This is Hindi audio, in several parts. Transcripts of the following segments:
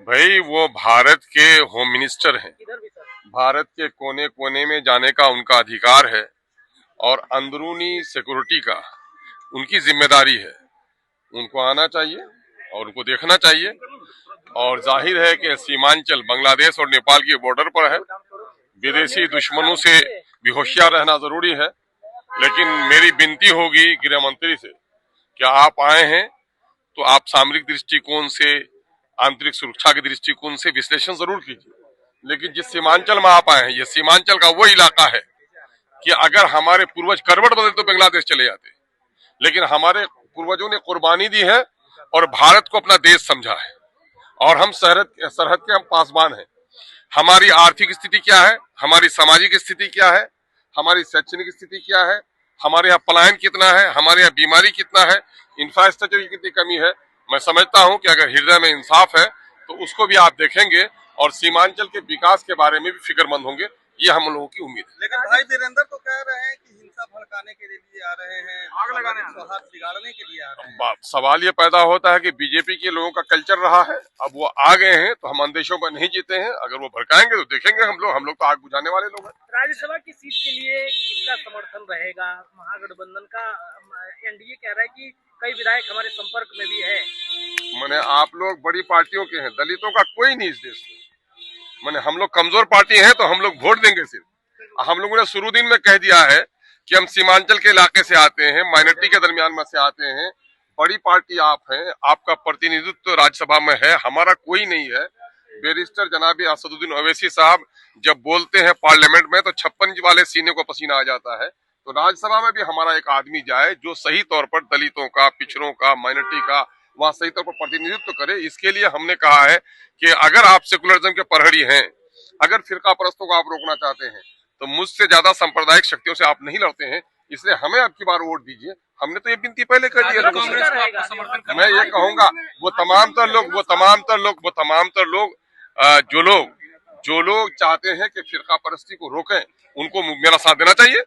भाई वो भारत के होम मिनिस्टर हैं। भारत के कोने कोने में जाने का उनका अधिकार है और अंदरूनी सिक्योरिटी का उनकी जिम्मेदारी है। उनको आना चाहिए और उनको देखना चाहिए। और जाहिर है कि सीमांचल बांग्लादेश और नेपाल के बॉर्डर पर है। विदेशी दुश्मनों से भी होशियार रहना जरूरी है। लेकिन मेरी विनती होगी गृह मंत्री से, क्या आप आए हैं तो आप सामरिक दृष्टिकोण से, आंतरिक सुरक्षा के दृष्टिकोण से विश्लेषण जरूर कीजिए। लेकिन जिस सीमांचल में आप आए हैं, ये सीमांचल का वो इलाका है कि अगर हमारे पूर्वज करवट बदले तो बांग्लादेश चले जाते, लेकिन हमारे पूर्वजों ने कुर्बानी दी है और भारत को अपना देश समझा है। और हम सरहद के हम पासबान हैं। हमारी आर्थिक स्थिति क्या है, हमारी सामाजिक स्थिति क्या है, हमारी शैक्षणिक स्थिति क्या है, हमारे यहाँ पलायन कितना है, हमारे यहाँ बीमारी कितना है, इंफ्रास्ट्रक्चर की कितनी कमी है। मैं समझता हूं कि अगर हृदय में इंसाफ है तो उसको भी आप देखेंगे और सीमांचल के विकास के बारे में भी फिक्रमंद होंगे। ये हम लोगों की उम्मीद है। लेकिन भाई वीरेंद्र तो कह रहे हैं कि हिंसा भड़काने के लिए आ रहे हैं, आग लगाने, सौहार्द बिगाड़ने के लिए आ रहे हैं। सवाल ये पैदा होता है कि बीजेपी के लोगों का कल्चर रहा है, अब वो आ गए हैं तो हम अंदेशों पर नहीं जीते हैं। अगर वो भड़काएंगे तो देखेंगे हम लोग तो आग बुझाने वाले लोग हैं। राज्यसभा की सीट के लिए किसका समर्थन रहेगा? महागठबंधन का, एनडीए कह रहा है कि कई विधायक हमारे संपर्क में भी है। मैंने आप लोग बड़ी पार्टियों के हैं, दलितों का कोई नहीं इस देश में। मैंने हम लोग कमजोर पार्टी हैं तो हम लोग वोट देंगे सिर्फ। हम लोगों ने शुरू दिन में कह दिया है कि हम सीमांचल के इलाके से आते हैं, माइनॉरिटी के दरमियान में से आते हैं। बड़ी पार्टी आप हैं, आपका प्रतिनिधित्व राज्यसभा में है, हमारा कोई नहीं है। बैरिस्टर जनाब असदुद्दीन ओवैसी साहब जब बोलते हैं पार्लियामेंट में तो 56 इंच वाले सीने को पसीना आ जाता है। तो राज्यसभा में भी हमारा एक आदमी जाए जो सही तौर पर दलितों का, पिछड़ों का, माइनॉरिटी का वहां सही तौर पर प्रतिनिधित्व करे। इसके लिए हमने कहा है कि अगर आप सेकुलरिज्म के प्रहरी हैं, अगर फिरका परस्तों को आप रोकना चाहते हैं तो मुझसे ज्यादा सांप्रदायिक शक्तियों से आप नहीं लड़ते हैं, इसलिए हमें अब की बार वोट दीजिए। हमने तो ये विनती पहले कर दी है लोगों से। मैं ये कहूंगा वो तमाम तर लोग जो लोग चाहते हैं कि फिरका परस्ती को रोकें, उनको मेरा साथ देना चाहिए।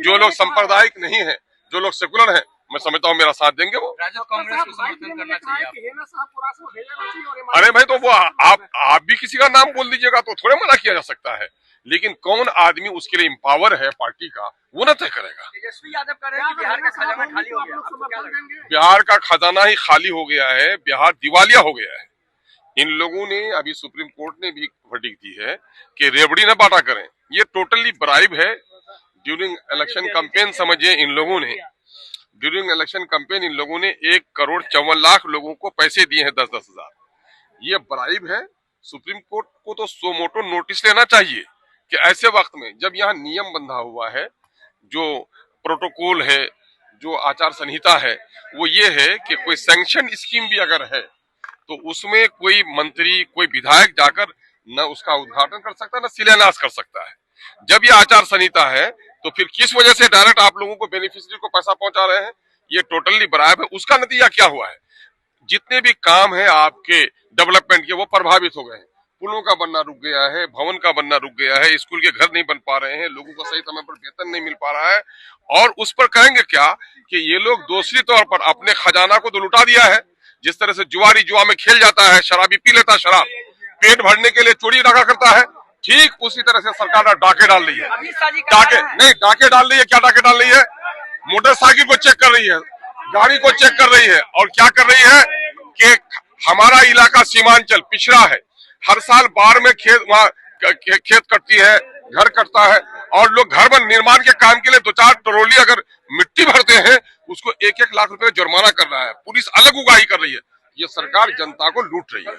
जो लोग सांप्रदायिक नहीं है, जो लोग सेकुलर हैं, मैं समझता हूँ मेरा साथ देंगे वो। कांग्रेस को समर्थन करना चाहिए। अरे भाई, तो वो आप भी किसी का नाम बोल दीजिएगा तो थोड़े मना किया जा सकता है। लेकिन कौन आदमी उसके लिए एम्पावर है पार्टी का, वो न तय करेगा। तेजस्वी यादव कह रहे हैं कि बिहार का खजाना खाली हो गया। बिहार का खजाना ही खाली हो गया है, बिहार दिवालिया हो गया है। इन लोगों ने अभी सुप्रीम कोर्ट ने भी वर्डिक्ट दी है कि रेवड़ी न बांटा करें। ये टोटली ब्राइब है। ड्यूरिंग इलेक्शन कैंपेन समझिए, इन लोगों ने ड्यूरिंग इलेक्शन कैंपेन इन लोगों ने 1,54,00,000 लोगों को पैसे दिए हैं, 10-10 हजार। ये ब्राइब है। सुप्रीम कोर्ट को तो सो मोटो नोटिस लेना चाहिए कि ऐसे वक्त में जब यहाँ नियम बंधा हुआ है, जो प्रोटोकॉल है, जो आचार संहिता है, वो ये है कि कोई सैंक्शन स्कीम भी अगर है तो उसमें कोई मंत्री, कोई विधायक जाकर न उसका उद्घाटन कर सकता है, न शिलान्यास कर सकता है। जब ये आचार संहिता है तो फिर किस वजह से डायरेक्ट आप लोगों को, बेनिफिशियरी को पैसा पहुंचा रहे हैं? ये टोटली ब्राइब है। उसका नतीजा क्या हुआ है? जितने भी काम है आपके डेवलपमेंट के, वो प्रभावित हो गए हैं। पुलों का बनना रुक गया है, भवन का बनना रुक गया है, स्कूल के घर नहीं बन पा रहे हैं, लोगों को सही समय पर वेतन नहीं मिल पा रहा है। और उस पर कहेंगे क्या कि ये लोग दूसरी तौर पर अपने खजाना को तो लुटा दिया है। जिस तरह से जुआरी जुआ में खेल जाता है, शराबी पी लेता है शराब, पेट भरने के लिए चोरी डाका करता है, ठीक उसी तरह से सरकार ने डाके डाल रही है। डाके डाल रही है। क्या डाके डाल रही है? मोटरसाइकिल को चेक कर रही है, गाड़ी को चेक कर रही है, और क्या कर रही है कि हमारा इलाका सीमांचल पिछड़ा है। हर साल बाढ़ में खेत कटती है, घर कटता है, और लोग घर में निर्माण के काम के लिए 2-4 ट्रॉली अगर मिट्टी भरते हैं, उसको 1-1 लाख रुपए जुर्माना कर रहा है। पुलिस अलग उगाही कर रही है। ये सरकार जनता को लूट रही है।